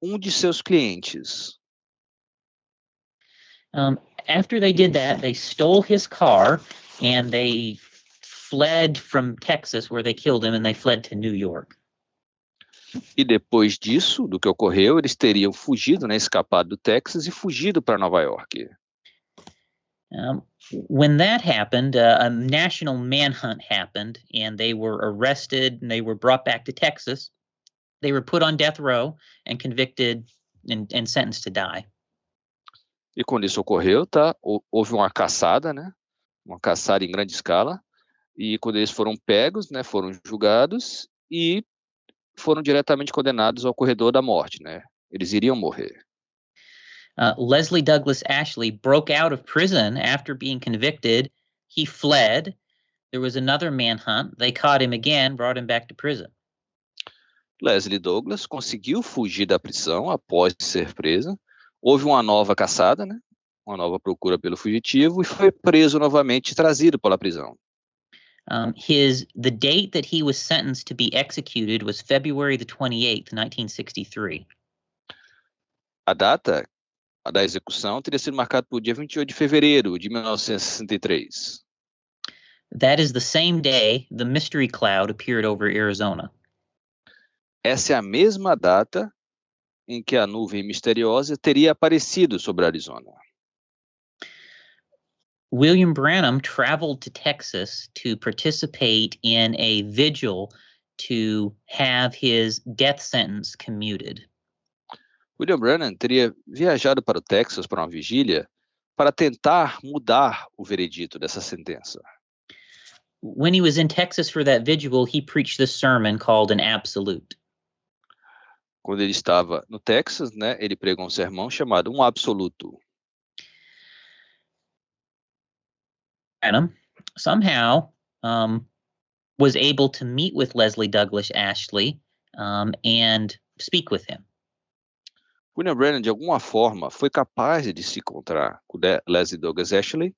um de seus clientes. After they did that, they stole his car and they fled from Texas, where they killed him, and they fled to New York. E depois disso, do que ocorreu, eles teriam fugido, né, escapado do Texas e fugido para Nova York. When that happened, a national manhunt happened, and they were arrested and they were brought back to Texas. They were put on death row and convicted and sentenced to die. E quando isso ocorreu, tá, houve uma caçada, né, uma caçada em grande escala, e quando eles foram pegos, né, foram julgados e foram diretamente condenados ao corredor da morte, né? Eles iriam morrer. Leslie Douglas Ashley broke out of prison after being convicted. He fled. There was another manhunt. They caught him again, brought him back to prison. Leslie Douglas conseguiu fugir da prisão após ser presa. Houve uma nova caçada, né? Uma nova procura pelo fugitivo e foi preso novamente e trazido para a prisão. The date that he was sentenced to be executed was February the 28th, 1963. A data da execução teria sido marcada por dia 28 de fevereiro de 1963. That is the same day the mystery cloud appeared over Arizona. Essa é a mesma data em que a nuvem misteriosa teria aparecido sobre Arizona. William Branham traveled to Texas to participate in a vigil to have his death sentence commuted. William Branham teria viajado para o Texas para uma vigília para tentar mudar o veredito dessa sentença. When he was in Texas for that vigil, he preached this sermon called An Absolute. Quando ele estava no Texas, né, ele pregou um sermão chamado Um Absoluto. Branham somehow was able to meet with Leslie Douglas Ashley and speak with him. William Branham, de alguma forma, foi capaz de se encontrar com Leslie Douglas Ashley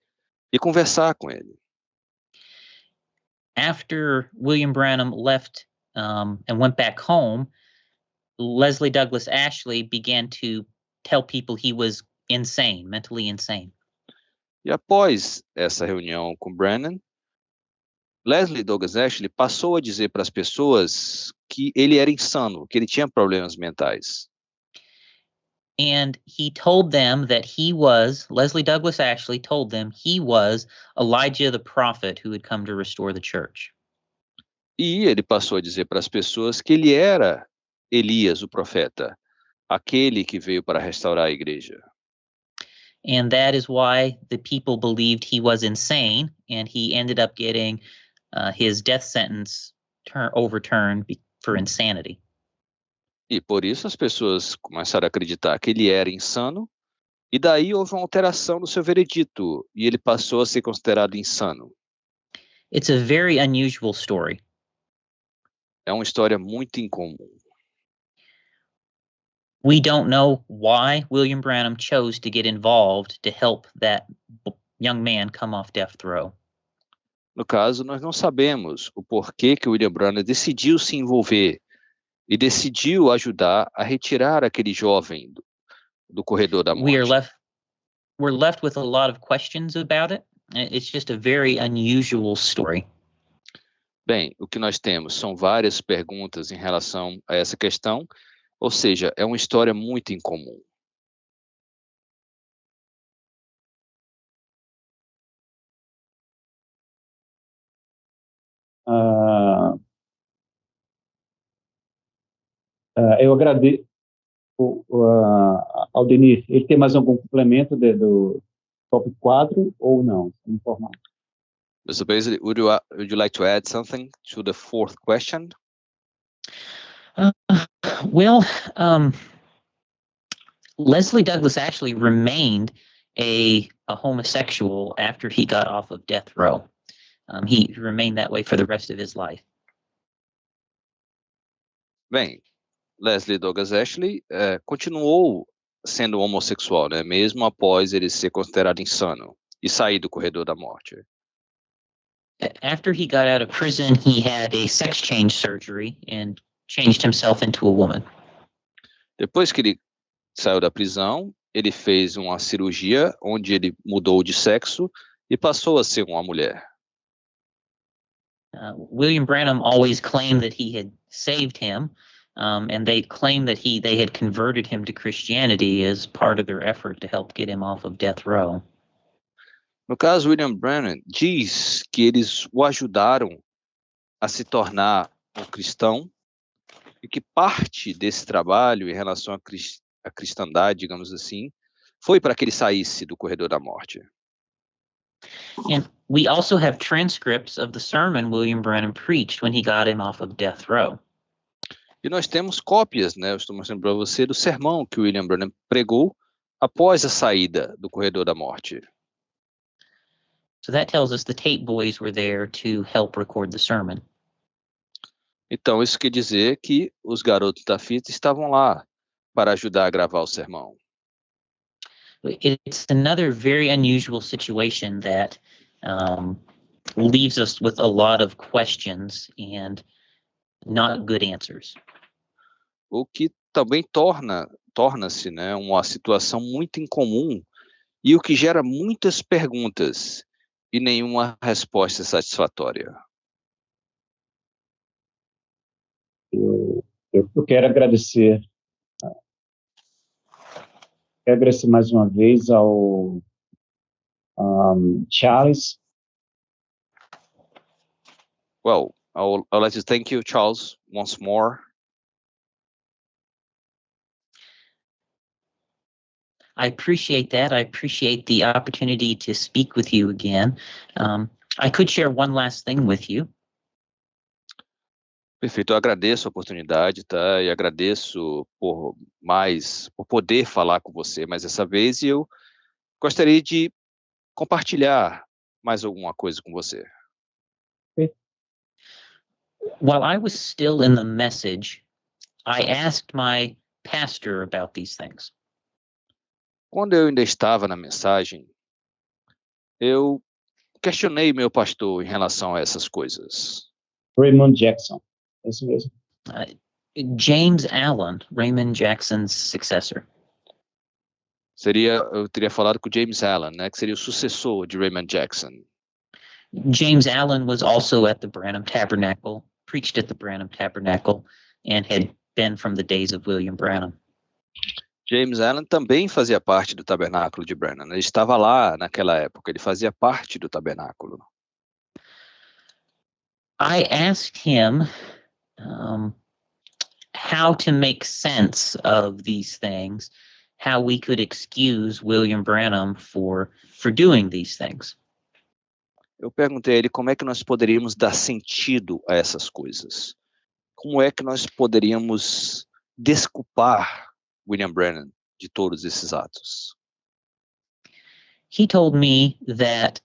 e conversar com ele. After William Branham left and went back home, Leslie Douglas Ashley began to tell people he was insane, mentally insane. E após essa reunião com Branham, Leslie Douglas Ashley passou a dizer para as pessoas que ele era insano, que ele tinha problemas mentais. And he told them that Leslie Douglas Ashley told them he was Elijah the prophet who had come to restore the church. E ele passou a dizer para as pessoas que ele era Elias, o profeta, aquele que veio para restaurar a igreja. And that is why the people believed he was insane, and he ended up getting his death sentence overturned for insanity. E por isso as pessoas começaram a acreditar que ele era insano, e daí houve uma alteração no seu veredito, e ele passou a ser considerado insano. It's a very unusual story. É uma história muito incomum. We don't know why William Branham chose to get involved to help that young man come off death row. No caso, nós não sabemos o porquê que William Branham decidiu se envolver e decidiu ajudar a retirar aquele jovem do corredor da morte. We're left with a lot of questions about it. It's just a very unusual story. Bem, o que nós temos são várias perguntas em relação a essa questão, ou seja, é uma história muito incomum. Eu agradeço, Aldenir, ele tem mais algum complemento do tópico 4 ou não? Informar. So basically, would you like to add something to the fourth question? Well, Leslie Douglas actually remained a homosexual after he got off of death row. He remained that way for the rest of his life. Bem, Leslie Douglas Ashley continuou sendo homossexual, né? Mesmo após ele ser considerado insano e sair do corredor da morte. After he got out of prison, he had a sex change surgery and changed himself into a woman. Depois que ele saiu da prisão, ele fez uma cirurgia onde ele mudou de sexo e passou a ser uma mulher. William Branham always claimed that he had saved him, and they claimed that they had converted him to Christianity as part of their effort to help get him off of death row. No caso, William Branham diz que eles o ajudaram a se tornar um cristão e que parte desse trabalho em relação à cristandade, digamos assim, foi para que ele saísse do corredor da morte. And we also have transcripts of the sermon William Branham preached when he got him off of death row. E nós temos cópias, né? Eu estou mostrando para você do sermão que William Branham pregou após a saída do corredor da morte. So that tells us the tape boys were there to help record the sermon. Então, isso quer dizer que os garotos da fita estavam lá para ajudar a gravar o sermão. It's another very unusual situation that leaves us with a lot of questions and not good answers. O que também torna-se, né, uma situação muito incomum e o que gera muitas perguntas e nenhuma resposta satisfatória. Eu quero agradecer mais uma vez ao Charles. Well, I'd like to thank you, Charles, once more. I appreciate that. I appreciate the opportunity to speak with you again. I could share one last thing with you. Perfeito, eu agradeço a oportunidade, tá? E agradeço por poder falar com você mais essa vez, e eu gostaria de compartilhar mais alguma coisa com você. While I was still in the message, I asked my pastor about these things. Quando eu ainda estava na mensagem, eu questionei meu pastor em relação a essas coisas. Raymond Jackson, é isso mesmo. James Allen, Raymond Jackson's successor. Eu teria falado com James Allen, né, que seria o sucessor de Raymond Jackson. James Allen was also at the Branham Tabernacle, preached at the Branham Tabernacle, and had been from the days of William Branham. James Allen também fazia parte do tabernáculo de Branham. Ele estava lá naquela época, ele fazia parte do tabernáculo. I asked him how to make sense of these things, how we could excuse William Branham for doing these things. Eu perguntei a ele como é que nós poderíamos dar sentido a essas coisas. Como é que nós poderíamos desculpar William Branham de todos esses atos? He told me that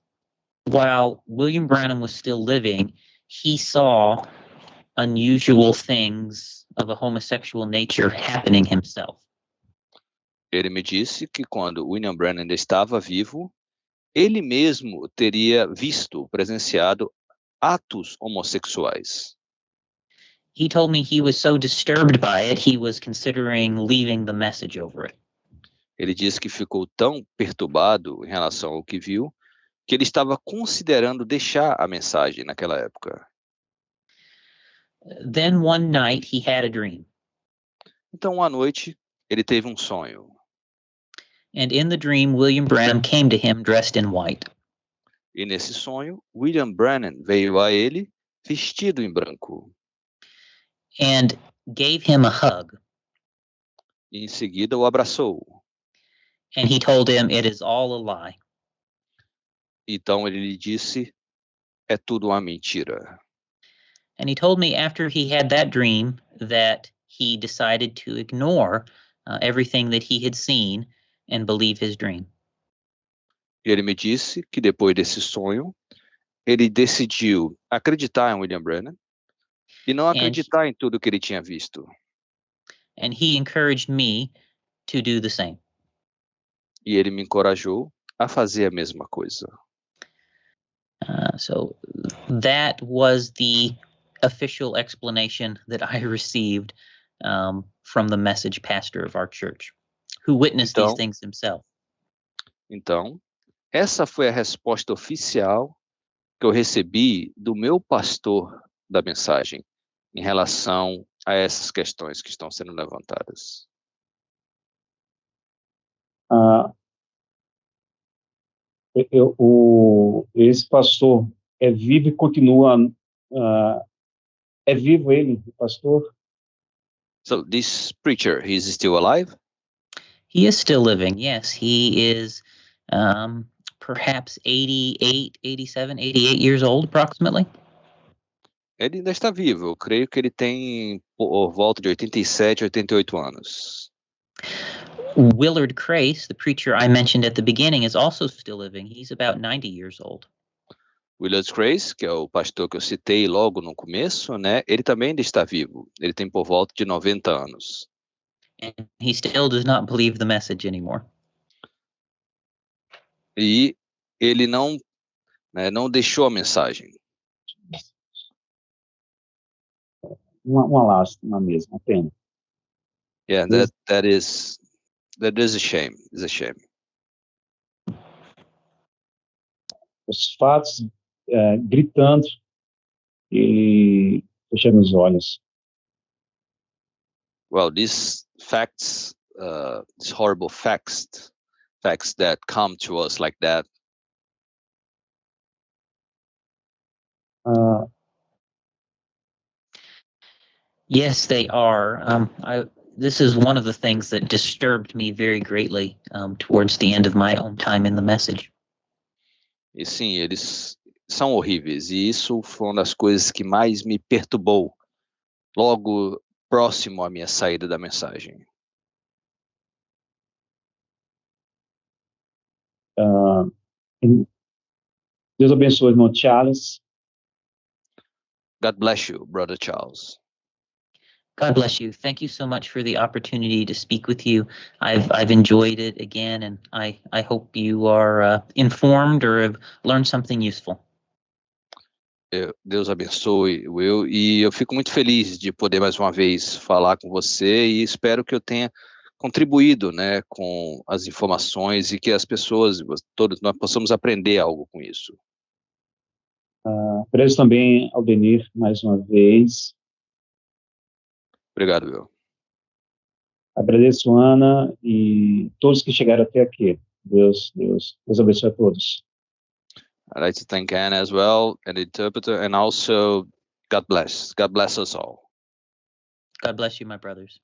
while William Branham was still living, he saw unusual things of a homosexual nature happening himself. Ele me disse que quando William Branham ainda estava vivo, ele mesmo teria presenciado atos homossexuais. He told me he was so disturbed by it, he was considering leaving the message over it. Ele disse que ficou tão perturbado em relação ao que viu, que ele estava considerando deixar a mensagem naquela época. Then one night he had a dream. Então, uma noite, ele teve um sonho. And in the dream, William Branham came to him dressed in white. E nesse sonho, William Branham veio a ele vestido em branco. And gave him a hug. E em seguida o abraçou. And he told him, "It is all a lie." Então ele lhe disse, é tudo uma mentira. And he told me after he had that dream that he decided to ignore everything that he had seen and believe his dream. E ele me disse que depois desse sonho, ele decidiu acreditar em William Branham e não acreditar em tudo que ele tinha visto. And he encouraged me to do the same. E ele me encorajou a fazer a mesma coisa. So that was the official explanation that I received from the message pastor of our church, who witnessed these things himself. Então, essa foi a resposta oficial que eu recebi do meu pastor da mensagem em relação a essas questões que estão sendo levantadas. Esse pastor é vivo e continua. É vivo ele, o pastor? So this preacher, he is still alive? He is still living, yes. He is perhaps 88, 87, 88 years old, approximately. Ele ainda está vivo. Eu creio que ele tem por volta de 87, 88 anos. Willard Crace, the preacher I mentioned at the beginning, is also still living. He's about 90 years old. Willard Crace, que é o pastor que eu citei logo no começo, né? Ele também ainda está vivo. Ele tem por volta de 90 anos. And he still does not believe the message anymore. E ele não deixou a mensagem. Uma lástima mesmo, uma pena. Yeah, that is a shame. It's a shame. Os fatos gritando e fechando os olhos. Well, these facts, these horrible facts that come to us like that. Yes, they are. This is one of the things that disturbed me very greatly towards the end of my own time in the message. E sim, eles são horríveis. E isso foi uma das coisas que mais me perturbou logo próximo à minha saída da mensagem. Deus abençoe, irmão Charles. God bless you, Brother Charles. God bless you. Thank you so much for the opportunity to speak with you. I've enjoyed it again, and I hope you are informed or have learned something useful. Deus abençoe, Will, e eu fico muito feliz de poder mais uma vez falar com você e espero que eu tenha contribuído, né, com as informações e que as pessoas, todos nós possamos aprender algo com isso. Agradeço também ao Denir mais uma vez. Obrigado, Will. Agradeço Ana e todos que chegaram até aqui. Deus abençoe a todos. I'd like to thank Anna as well, and the interpreter, and also God bless. God bless us all. God bless you, my brothers.